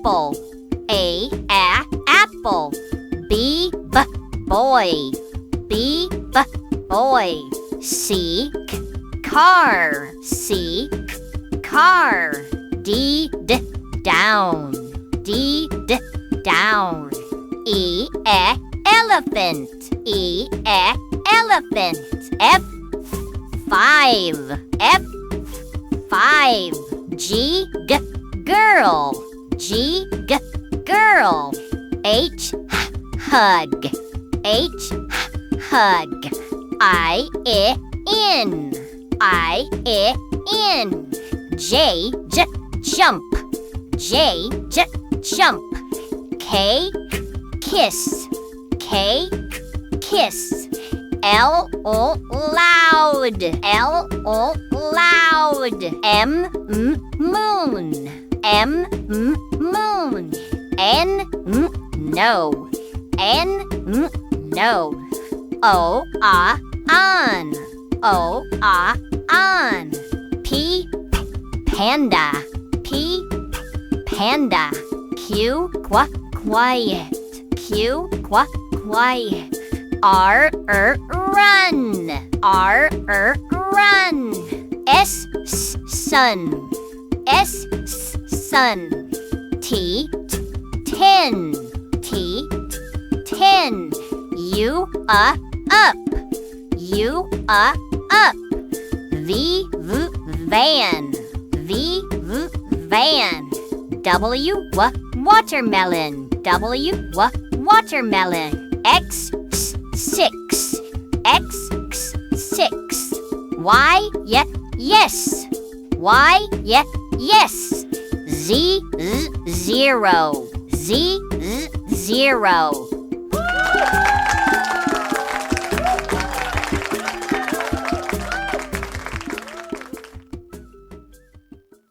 apple. Apple. Boy. Boy. Car. Car. Down. Down. Elephant. Elephant. Five. Girl. Girl. Hug. Hug. In. Jump. Jump. Kiss. Kiss. Loud. Moon. Moon. No. On. Panda. Panda. Quiet. Quiet. Run. Run. Sun. Sun. Ten. You are up. Van. Watermelon. Watermelon. X six. Y yes. Yes. Zero.